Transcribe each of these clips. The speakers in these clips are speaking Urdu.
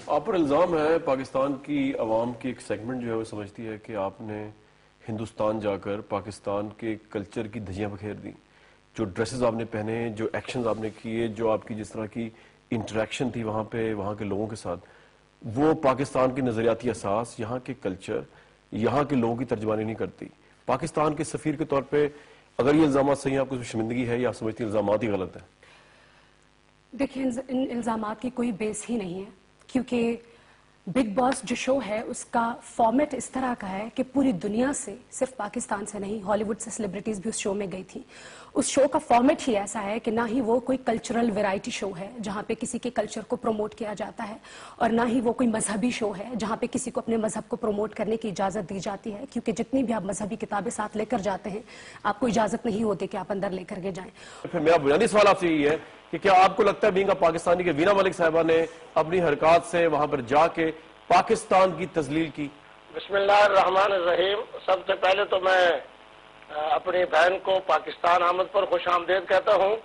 آپ پر الزام ہے پاکستان کی عوام کی ایک سیگمنٹ جو ہے وہ سمجھتی ہے کہ آپ نے ہندوستان جا کر پاکستان کے کلچر کی دھجیاں بکھیر دیں. جو ڈریسز آپ نے پہنے، جو ایکشنز آپ نے کیے، جو آپ کی جس طرح کی انٹریکشن تھی وہاں پہ وہاں کے لوگوں کے ساتھ، وہ پاکستان کی نظریاتی اساس، یہاں کے کلچر، یہاں کے لوگوں کی ترجمانی نہیں کرتی. پاکستان کے سفیر کے طور پہ اگر یہ الزامات صحیح ہیں، آپ کو شرمندگی ہے یا آپ سمجھتی ہیں الزامات ہی غلط ہیں؟ دیکھیں، ان الزامات کی کوئی بیس ہی نہیں ہے، کیونکہ بگ باس جو شو ہے اس کا فارمیٹ اس طرح کا ہے کہ پوری دنیا سے، صرف پاکستان سے نہیں، ہالی ووڈ سے سیلیبریٹیز بھی اس شو میں گئی تھیں. اس شو کا فارمیٹ ہی ایسا ہے کہ نہ ہی وہ کوئی کلچرل ویرائٹی شو ہے جہاں پہ کسی کے کلچر کو پروموٹ کیا جاتا ہے، اور نہ ہی وہ کوئی مذہبی شو ہے جہاں پہ کسی کو اپنے مذہب کو پروموٹ کرنے کی اجازت دی جاتی ہے، کیونکہ جتنی بھی آپ مذہبی کتابیں ساتھ لے کر جاتے ہیں آپ کو اجازت نہیں ہوتی کہ آپ اندر لے کر کے جائیں. پھر میرا بنیادی سوال آپ سے یہی ہے کہ کیا آپ کو لگتا ہے بینگ پاکستانی کہ وینا ملک صاحبہ نے اپنی حرکات سے وہاں پر جا کے پاکستان کی تذلیل کی؟ بسم اللہ الرحمن الرحیم. سب سے پہلے تو میں اپنی بہن کو پاکستان آمد پر خوش آمدید کہتا ہوں،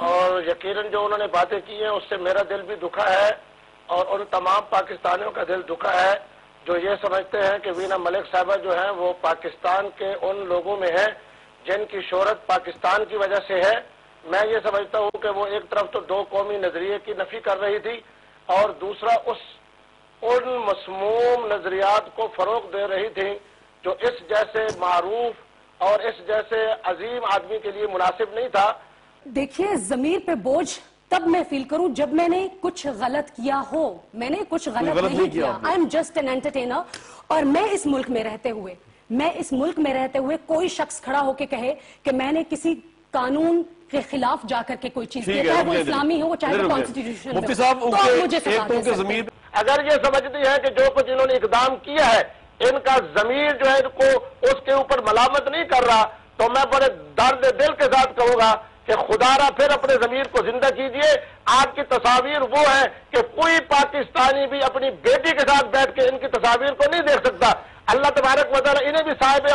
اور یقیناً جو انہوں نے باتیں کی ہیں اس سے میرا دل بھی دکھا ہے اور ان تمام پاکستانیوں کا دل دکھا ہے جو یہ سمجھتے ہیں کہ وینا ملک صاحبہ جو ہیں وہ پاکستان کے ان لوگوں میں ہیں جن کی شہرت پاکستان کی وجہ سے ہے. میں یہ سمجھتا ہوں کہ وہ ایک طرف تو دو قومی نظریے کی نفی کر رہی تھی، اور دوسرا ان مسموم نظریات کو فروغ دے رہی تھی جو اس جیسے معروف اور اس جیسے عظیم آدمی کے لیے مناسب نہیں تھا. دیکھیے، ضمیر پہ بوجھ تب میں فیل کروں جب میں نے کچھ غلط کیا ہو. میں نے کچھ غلط نہیں کیا. I am just an entertainer. اور میں اس ملک میں رہتے ہوئے کوئی شخص کھڑا ہو کے کہے کہ میں نے کسی قانون کے خلاف جا کر کے کوئی چیز کیا، چاہے وہ اسلامی ہو چاہے وہ کانسٹیٹیوشن مفتی صاحب اگر یہ سمجھتی ہے کہ جو کچھ انہوں نے اقدام کیا ہے ان کا ضمیر جو ہے ان کو اس کے اوپر ملامت نہیں کر رہا، تو میں بڑے درد دل کے ساتھ کہوں گا کہ خدا را پھر اپنے ضمیر کو زندہ کیجئے. آپ کی تصاویر وہ ہے کہ کوئی پاکستانی بھی اپنی بیٹی کے ساتھ بیٹھ کے ان کی تصاویر کو نہیں دیکھ سکتا. اللہ تبارک و تعالی انہیں بھی صاحب ہے،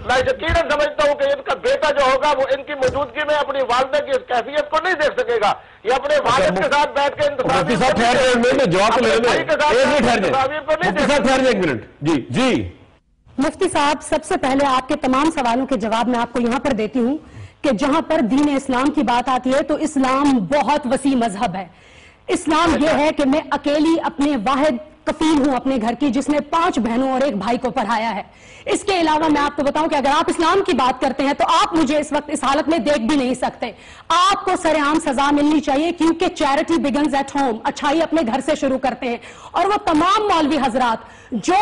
میں یقیناً سمجھتا ہوں کہ ان کا بیٹا جو ہوگا وہ ان کی موجودگی میں اپنی والدہ کی اس کیفیت کو نہیں دیکھ سکے گا. یہ اپنے والد کے ساتھ بیٹھ کے ان تصاویر جی مفتی صاحب، سب سے پہلے آپ کے تمام سوالوں کے جواب میں آپ کو یہاں پر دیتی ہوں کہ جہاں پر دین اسلام کی بات آتی ہے تو اسلام بہت وسیع مذہب ہے. اسلام یہ ہے کہ میں اکیلی اپنے واحد کفیل ہوں اپنے گھر کی جس نے 5 بہنوں اور 1 بھائی کو پڑھایا ہے. اس کے علاوہ میں آپ کو بتاؤں کہ اگر آپ اسلام کی بات کرتے ہیں تو آپ مجھے اس وقت اس حالت میں دیکھ بھی نہیں سکتے. آپ کو سر عام سزا ملنی چاہیے، کیونکہ چیریٹی بگنز ایٹ ہوم. اچھائی اپنے گھر سے شروع کرتے ہیں. اور وہ تمام مولوی حضرات جو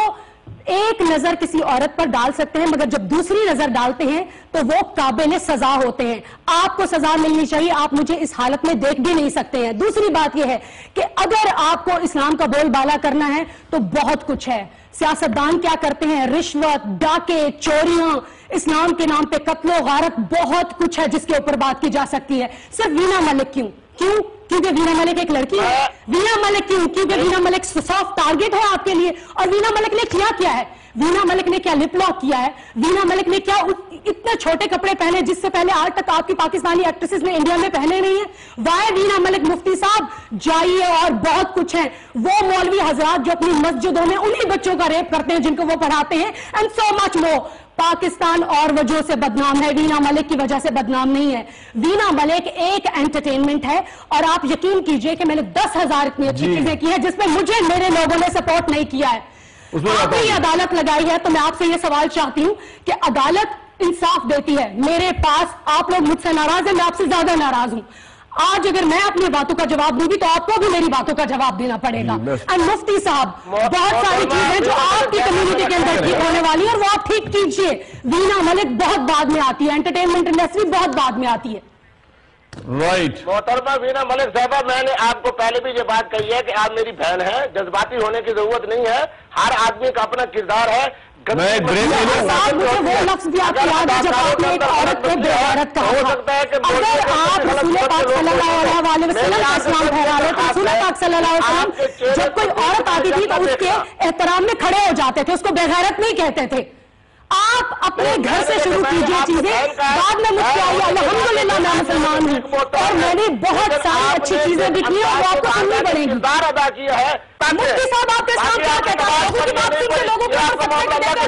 ایک نظر کسی عورت پر ڈال سکتے ہیں مگر جب دوسری نظر ڈالتے ہیں تو وہ قابل سزا ہوتے ہیں. آپ کو سزا ملنی چاہیے، آپ مجھے اس حالت میں دیکھ بھی نہیں سکتے ہیں. دوسری بات یہ ہے کہ اگر آپ کو اسلام کا بول بالا کرنا ہے تو بہت کچھ ہے. سیاستدان کیا کرتے ہیں، رشوت، ڈاکے، چوریاں، اسلام کے نام پہ قتل و غارت، بہت کچھ ہے جس کے اوپر بات کی جا سکتی ہے. صرف وینا ملک کیوں؟ کیونکہ وینا ملک ایک لڑکی ہے. وینا ملک کیوں؟ کیونکہ وینا ملک سافٹ ٹارگٹ ہے آپ کے لیے. اور وینا ملک نے کیا ہے؟ وینا ملک نے کیا لپ لاک کیا ہے؟ وینا ملک نے کیا اتنے چھوٹے کپڑے پہنے جس سے پہلے آج تک آپ کی پاکستانی ایکٹریسز نے انڈیا میں پہنے نہیں ہیں؟ وائے وینا ملک؟ مفتی صاحب جائیے، اور بہت کچھ ہے. وہ مولوی حضرات جو اپنی مسجدوں میں انہی بچوں کا ریپ کرتے ہیں جن کو وہ پڑھاتے ہیں، اینڈ سو مچ مور. پاکستان اور وجہ سے بدنام ہے، وینا ملک کی وجہ سے بدنام نہیں ہے. وینا ملک ایک انٹرٹینمنٹ ہے، اور آپ یقین کیجئے کہ میں نے 10,000 اتنی اچھی چیزیں کی ہیں جس میں مجھے میرے لوگوں نے سپورٹ نہیں کیا ہے. آپ نے یہ عدالت لگائی ہے تو میں آپ سے یہ سوال چاہتی ہوں کہ عدالت انصاف دیتی ہے. میرے پاس آپ لوگ مجھ سے ناراض ہیں، میں آپ سے زیادہ ناراض ہوں. آج اگر میں اپنی باتوں کا جواب دوں گی تو آپ کو بھی میری باتوں کا جواب دینا پڑے گا. اور مفتی صاحب، بہت ساری چیزیں جو آپ کی کمیونٹی کے اندر ٹھیک ہونے والی ہیں اور وہ آپ ٹھیک کیجئے. وینا ملک بہت بعد میں آتی ہے، انٹرٹینمنٹ انڈسٹری بہت بعد میں آتی ہے. محترمہ وینا ملک صاحبہ، میں نے آپ کو پہلے بھی یہ بات کہی ہے کہ آپ میری بہن ہیں، جذباتی ہونے کی ضرورت نہیں ہے. ہر آدمی کا اپنا کردار ہے. مجھے وہ لفظ بھی آپ یاد ہے جب آپ نے ایک عورت کو بے غیرت کہا تھا. اگر آپ رسول پاک صلی اللہ علیہ وسلم کا اسلام پھیلا رہے تو رسول پاک صلی اللہ علیہ وسلم جب کوئی عورت آتی تھی تو اس کے احترام میں کھڑے ہو جاتے تھے، اس کو بے غیرت نہیں کہتے تھے. آپ اپنے گھر سے شروع کیجئے چیزیں, بعد میں مجھ سے آئیے. الحمدللہ میں مسلمان ہوں اور میں نے بہت ساری اچھی چیزیں بھی کی اور وہ آپ کو سننی پڑیں گی. ادا کیا ہے. مفتی صاحب آپ کے ساتھ کیا کہتا ہے؟ لوگوں کی بات سن کے لوگوں کے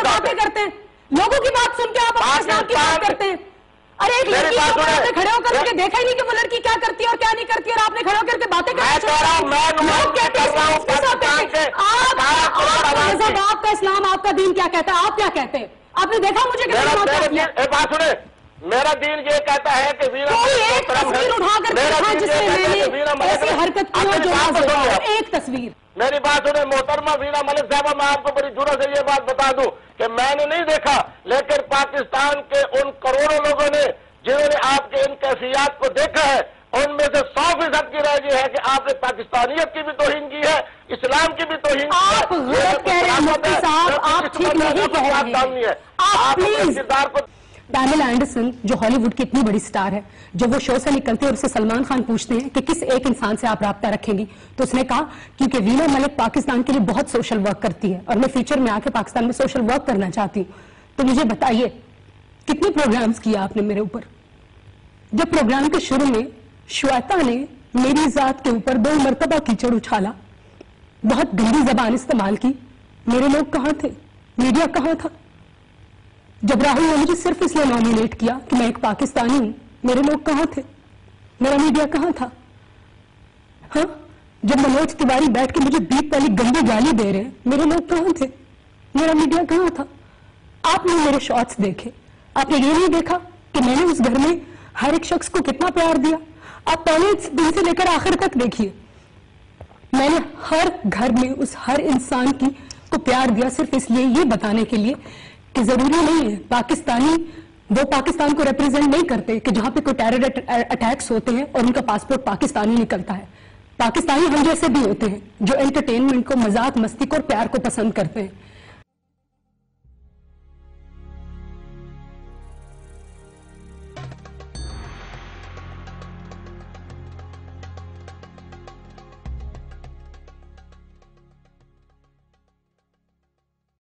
باتیں کرتے ہیں, لوگوں کی بات سن کے آپ اپنے اسلام کی بات کرتے ہیں. ارے ایک لڑکی کو آپ نے کھڑے ہو کر کے دیکھا ہی نہیں کہ وہ لڑکی کیا کرتی ہے اور کیا نہیں کرتی, اور آپ نے کھڑے ہو کر کے باتیں کرتے ہیں. آپ کا اسلام, آپ کا دین کیا کہتا ہے؟ آپ کیا کہتے ہیں؟ آپ نے دیکھا مجھے بات سنے, میرا دین یہ کہتا ہے کہ کوئی ایک تصویر اٹھا کر دیکھا جس میں میں نے ایسی حرکت کی جو ایک تصویر. میری بات سنیں محترمہ وینا ملک صاحبہ, میں آپ کو بڑی جرأت سے یہ بات بتا دوں کہ میں نے نہیں دیکھا, لیکن پاکستان کے ان کروڑوں لوگوں نے جنہوں نے آپ کے ان کیفیات کو دیکھا ہے, ان میں سے 100% کی رائے یہ ہے کہ آپ نے پاکستانیت کی بھی توہین کی ہے, اسلام کی بھی توہین کی ہے. آپ غلط کہہ رہے ہیں مفتی صاحب, آپ ٹھیک نہیں کہہ رہے ہیں. آپ پلیز. پیملا اینڈرسن جو ہالی ووڈ کی اتنی بڑی سٹار ہے, جب وہ شو سے نکلتے اور اسے سلمان خان پوچھتے ہیں کہ کس ایک انسان سے آپ رابطہ رکھیں گی, تو اس نے کہا کیونکہ وینا ملک پاکستان کے لیے بہت سوشل ورک کرتی ہے اور میں فیوچر میں آ کے پاکستان میں سوشل ورک کرنا چاہتی ہوں. تو مجھے بتائیے کتنے پروگرامز کیا آپ نے میرے اوپر؟ جب پروگرام کے شروع میں شویتا نے میری ذات کے اوپر 2 مرتبہ کیچڑ اچھالا, بہت گندی زبان استعمال کی, میرے لوگ کہاں تھے؟ میڈیا کہاں تھا؟ جب راہل نے مجھے صرف اس لیے نامینیٹ کیا کہ میں ایک پاکستانی ہوں, میرے لوگ کہاں تھے؟ میرا میڈیا کہاں تھا؟ ہاں, جب منوج تیواری بیٹھ کے مجھے بیپ والی گندی گالی دے رہے ہیں, میرے لوگ کہاں تھے؟ میرا میڈیا کہاں تھا؟ آپ نے میرے شارٹس دیکھے, آپ نے یہ نہیں دیکھا کہ میں نے اس گھر میں ہر ایک شخص کو کتنا پیار دیا؟ آپ پہلے دن سے لے کر آخر تک دیکھیے, میں نے ہر گھر میں اس ہر انسان کو پیار دیا, صرف اس لیے یہ بتانے کے لیے کہ ضروری نہیں ہے پاکستانی وہ پاکستان کو ریپرزینٹ نہیں کرتے کہ جہاں پہ کوئی ٹیرر اٹیکس ہوتے ہیں اور ان کا پاسپورٹ پاکستانی نکلتا ہے. پاکستانی ہم جیسے بھی ہوتے ہیں جو انٹرٹینمنٹ کو, مذاق مستی کو اور پیار کو پسند کرتے ہیں.